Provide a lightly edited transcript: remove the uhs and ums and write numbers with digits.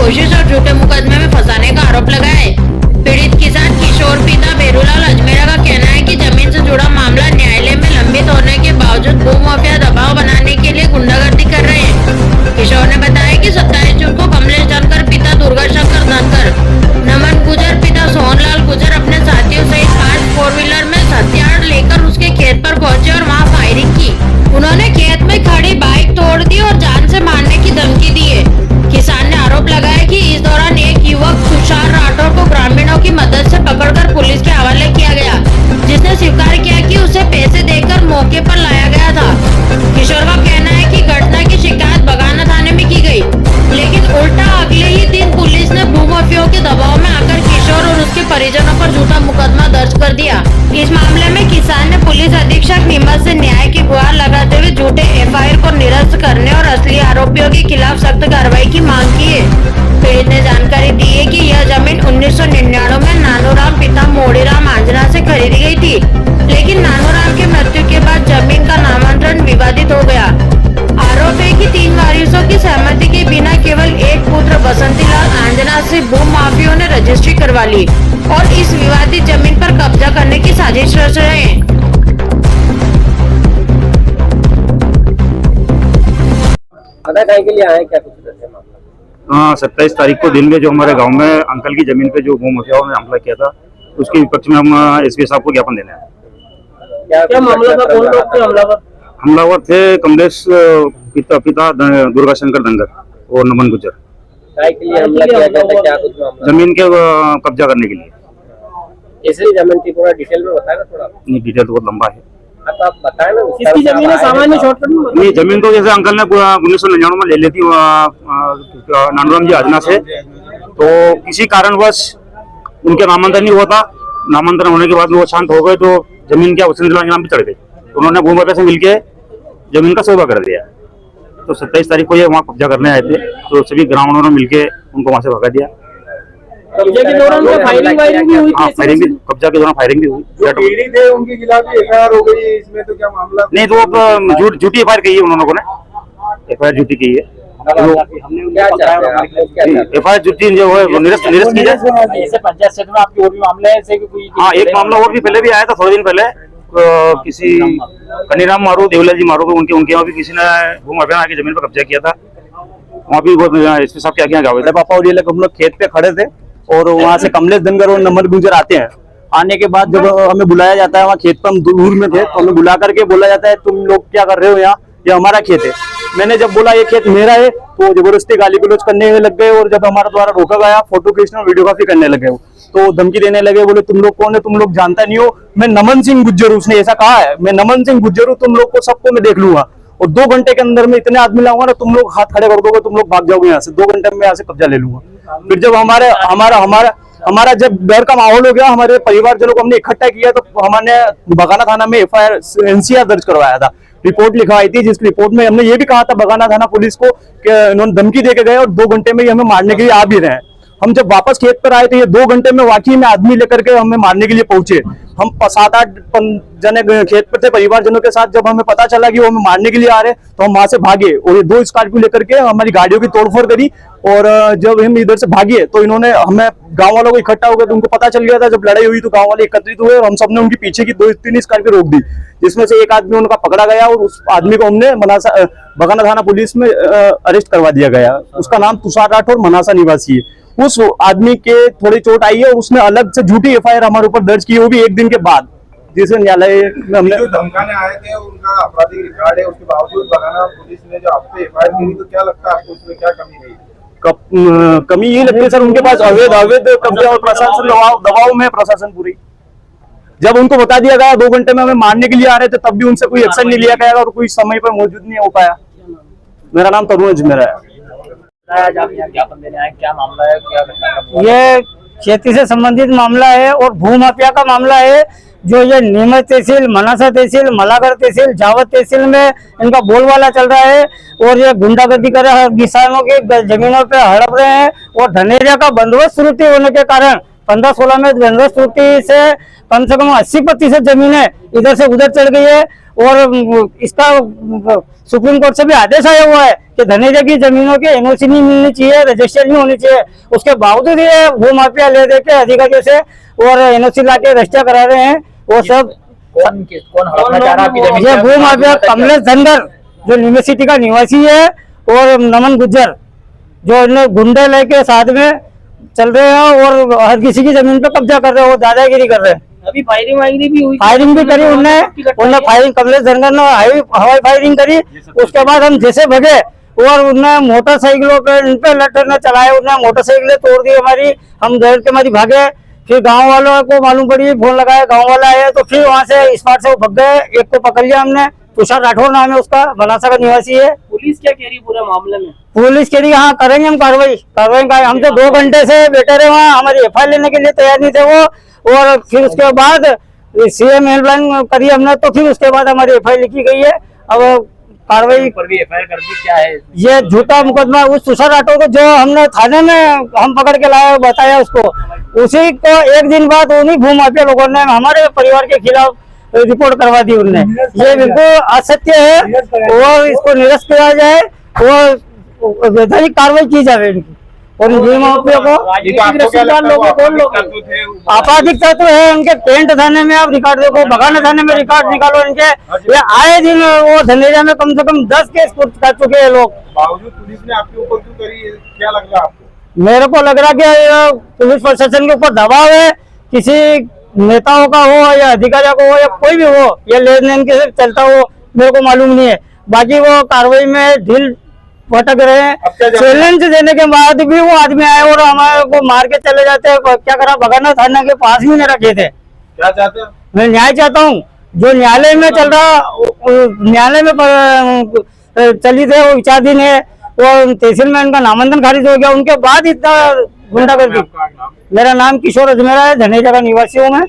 कोशिश और झूठे मुकदमे में फंसाने का आरोप लगाया है। पीड़ित किसान किशोर पिता बेरूलाल अजमेरा का कहना है कि जमीन से जुड़ा मामला न्यायालय में लंबित होने के बावजूद भूमाफिया दबाव बनाने के लिए गुंडागर्दी कर रहे हैं। किशोर ने बताया कि 27 जून को कमलेश धनकर पिता दुर्गा शंकर धनकर, नमन गुजर पिता सोहनलाल गुजर अपने साथियों सहित 5 4 व्हीलर में हथियार लेकर उसके खेत पर पहुंचे और वहां फायरिंग की। उन्होंने खेत में खड़ी बाइक तोड़ दी और जान से मारने की धमकी दी है। किसान ने आरोप लगाया कि इस दौरान एक युवक तुषार राठौर को ग्रामीणों की मदद से पकड़कर पुलिस के हवाले किया गया, जिसने स्वीकार किया कि उसे पैसे देकर मौके पर लाया गया था। किशोर का कहना है कि घटना की शिकायत बगाना थाने में की गई, लेकिन उल्टा अगले ही दिन पुलिस ने भूमाफियों के दबाव में आकर किशोर और उसके परिजनों पर झूठा मुकदमा दर्ज कर दिया। इस मामले में किसान ने पुलिस अधीक्षक नीमच से न्याय की गुहार लगाते हुए झूठे एफआईआर को निरस्त करने और असली आरोपियों के खिलाफ सख्त कार्रवाई की मांग की है। पीड़ित ने जानकारी दी है कि यह जमीन 1999 में नानूराम पिता मोड़ीराम आंजना से खरीदी गई थी, लेकिन नानूराम की मृत्यु के बाद जमीन का नामांतरण विवादित हो गया। आरोप है कि 3 वारिसों की सहमति के बिना केवल एक पुत्र बसंतीलाल आंजना से भूमाफियों ने रजिस्ट्री करवा ली और इस विवादित जमीन पर कब्जा करने की साजिश रच रहे हैं। के लिए आए क्या कुछ मामला? हाँ, 27 तारीख को दिन में जो हमारे गांव में अंकल की जमीन पे जो भूमाफियाओं ने हमला किया था, उसके विपक्ष में हम एसपी साहब को ज्ञापन देने आए। क्या मामला था? कौन लोग थे हमलावर? हमलावर थे कमलेश पिता दुर्गा शंकर धनकर और नमन गुजर। के लिए हमला किया गया था? क्या कुछ मामला? जमीन के कब्जा करने के लिए। इसलिए जमीन की पूरा डिटेल में बताया थोड़ा। नहीं, डिटेल तो बहुत लंबा है। तो आप बताए ना, किसकी जमीन है? सामान्य शॉर्टकट में नहीं, जमीन तो जैसे अंकल ने 1999 में ले ली थी नानूराम जी आजना से, तो किसी कारणवश उनके नामांतरण नहीं हुआ था। नामांतरण होने के बाद वो शांत हो गए, तो जमीन क्या बसंतीलाल के नाम पे चढ़ गई। उन्होंने भूमाफिया से मिलके जमीन का सौदा कर दिया। तो 27 तारीख को ये वहाँ कब्जा करने आए थे, तो सभी ग्रामीणों ने मिलके उनको वहाँ से भगा दिया। कब्जे के दौरान फायरिंग भी हुई? कब्जा के दौरान फायरिंग भी हुई। पीड़ित है उनके खिलाफ एफआईआर हो गई, इसमें तो क्या मामला? नहीं, तो वो झूठी एफआईआर की है उन्होंने, एफआईआर झूठी की है। एफआईआर झूठी जो है निरस्त की जाए। ऐसे पंचायत क्षेत्र में आपके और भी मामले हैं ऐसे? कोई? हाँ, एक मामला और भी पहले भी आया था, थोड़े दिन पहले। किसी कनीराम मारू, देवलाल जी मारू, उनके वहाँ भी किसी ने भूमाफिया आके जमीन पर कब्जा किया था। वहाँ भी एसपी साहब क्या गाँव है पापा और ये लोग हम लोग खेत पे खड़े थे और वहाँ से कमलेश धनकर और नमन गुजर आते हैं। आने के बाद जब हमें बुलाया जाता है, वहाँ खेत पर हम दूर में थे, तो हमें बुला करके बोला जाता है तुम लोग क्या कर रहे हो यहाँ, ये हमारा खेत है। मैंने जब बोला ये खेत मेरा है, तो जबरदस्ती गाली गलौज करने लग गए और जब हमारे द्वारा रोका गया, फोटो खींचना वीडियोग्राफी करने लगे, तो धमकी देने लगे। बोले तुम लोग कौन है, तुम लोग जानता नहीं हो, मैं नमन सिंह गुज्जर हूँ। उसने ऐसा कहा है, मैं नमन सिंह गुज्जर हूँ, तुम लोग को सबको मैं देख लूंगा और 2 घंटे के अंदर में इतने आदमी लाऊंगा ना, तुम लोग हाथ खड़े कर दोगे, तुम लोग भाग जाओगे यहाँ से। 2 घंटे में यहाँ से कब्जा ले लूंगा। फिर जब हमारा जब डर का माहौल हो गया, हमारे परिवारजनों को हमने इकट्ठा किया, तो हमने बगाना थाना में एफआईआर एनसीआर दर्ज करवाया था, रिपोर्ट लिखवाई थी, जिस रिपोर्ट में हमने ये भी कहा था बगाना थाना पुलिस को कि इन्होंने धमकी दे के गए और 2 घंटे में ही हमें मारने के लिए आ भी रहे हैं। हम जब वापस खेत पर आए तो ये 2 घंटे में वाकई में आदमी लेकर के हमें मारने के लिए पहुंचे। हम 7-8 जने खेत पर थे परिवारजनों के साथ। जब हमें पता चला कि वो हमें मारने के लिए आ रहे, तो हम वहां से भागे और ये 2 स्कॉर्पियो लेकर के हमारी गाड़ियों की तोड़फोड़ करी। और जब हम इधर से भागे तो इन्होंने हमें गांव वालों को इकट्ठा हो गया, तो उनको पता चल गया था। जब लड़ाई हुई तो गांव वाले एकत्रित हुए और हम सबने उनके पीछे की 2-3 स्कॉर्पियो रोक दी, जिसमें से एक आदमी उनका पकड़ा गया और उस आदमी को हमने बगाना थाना पुलिस में अरेस्ट करवा दिया गया। उसका नाम तुषार राठौर मनासा निवासी है। उस आदमी के थोड़ी चोट आई है और उसने अलग से झूठी एफआईआर हमारे ऊपर दर्ज की, वो भी 1 दिन के बाद, जिसे न्यायालय में हमने जो धमकाने आए थे उनका आपराधिक रिकॉर्ड है, उसके बावजूद बगाना पुलिस ने जो आप पे एफआईआर की, तो क्या लगता है आपको उसमें क्या कमी रही? कमी ये लगती है सर, उनके पास अवैध कब्जा और प्रशासन दबाव में प्रशासन पूरी। जब उनको बता दिया गया 2 घंटे में हमें मारने के लिए आ रहे थे, तब भी उनसे कोई एक्शन नहीं लिया गया और कोई समय पर मौजूद नहीं हो पाया। मेरा नाम तरुण अजमेरा है। ज्ञापन देने आए, क्या मामला है? क्या ये खेती से संबंधित मामला है और भूमाफिया का मामला है, जो ये नीमच तहसील, मनासा तहसील, मलागढ़ तहसील, जावत तहसील में इनका बोलबाला चल रहा है और ये गुंडागर्दी कर रहे हैं, किसानों की जमीनों पे हड़प रहे हैं। और धनेरिया का बंदोबस्त त्रुटि होने के कारण 15-16 में बंदोबस्त त्रुटि से कम 80% जमीनें इधर से उधर चढ़ गई है और इसका सुप्रीम कोर्ट से भी आदेश आया हुआ है कि धनेजा की जमीनों के एनओसी नहीं मिलनी चाहिए, रजिस्टर नहीं होनी चाहिए। उसके बावजूद ये भूमाफिया ले दे के अधिकारियों से और एनओसी ला के रजिस्टर करा रहे हैं। वो सब कौन हड़पना चाह रहा है आपकी जमीन? ये भूमाफिया कमलेश धनगर जो यूनिवर्सिटी का निवासी है और नमन गुज्जर जो इन्हें गुंडे लेके साथ में चल रहे हैं और हर किसी की जमीन पे कब्जा कर रहे हैं, वो दादागिरी कर रहे हैं। अभी फायरिंग वायरिंग भी हुई, फायरिंग भी करी उनने फायरिंग कमलेश धनगर ने हवाई फायरिंग करी। उसके बाद हम जैसे भगे और उनने मोटरसाइकिलों पे इन पे लटरने चलाए, उनने मोटरसाइकिलें तोड़ दी हमारी। हम डर के हमारी भागे, फिर गांव वालों को मालूम पड़ी, फोन लगाया, गांव वाला आए तो फिर वहां से स्पॉट से वो भग गए। एक को पकड़ लिया हमने, तुषार राठौर नाम है उसका, बनासा का निवासी है। पुलिस क्या कह रही है पूरे मामले में? पुलिस कह रही है हाँ करेंगे हम कार्रवाई का। हम तो 2 घंटे से बैठे रहे वहाँ, हमारी एफआईआर लेने के लिए तैयार नहीं थे वो। और फिर उसके बाद सीएम हेल्पलाइन करी हमने, तो फिर उसके बाद हमारी एफआईआर लिखी गई है। अब कार्रवाई पर भी एफआईआर कर दी, क्या है ये झूठा मुकदमा उस तुषार राठौर को जो हमने थाने में हम पकड़ के लाए बताया उसको, उसी को एक दिन बाद उन्हीं भूमाफिया लोगों ने हमारे परिवार के खिलाफ रिपोर्ट करवा दी उनने। ये बिल्कुल असत्य है और इसको निरस्त किया जाए और वैधानिक कार्रवाई की जाए इनकी और भूमाफिया को। आपराधिक तत्व है उनके पेंट थाने में, आप रिकॉर्ड देखो, बगाना थाने में रिकॉर्ड निकालो इनके। ये आए दिन वो धनेजा में कम से कम 10 केस कर चुके हैं लोग। बावजूद पुलिस ने आपके ऊपर क्यों करी, क्या लग रहा है आपको? मेरे को लग रहा कि पुलिस प्रशासन के ऊपर दबाव है, किसी नेताओं का हो या अधिकारियों को हो या कोई भी हो, ये लेन देन के चलता हो, मेरे को मालूम नहीं है। बाकी वो कार्रवाई में ढील भटक रहे हैं। चैलेंज देने के बाद भी वो आदमी आए और हमारे को मार के चले जाते हैं। क्या करा, बगाना थाना के पास ही नहीं रखे थे। क्या चाहते हैं? मैं न्याय चाहता हूँ, जो न्यायालय में चल रहा, न्यायालय में चली थे वो विचाराधीन है। वो तहसील में उनका नामांकन खारिज हो गया, उनके बाद इतना गुंडागर्दी। मेरा नाम किशोर अजमेरा है, धनेजा का निवासी हूँ मैं।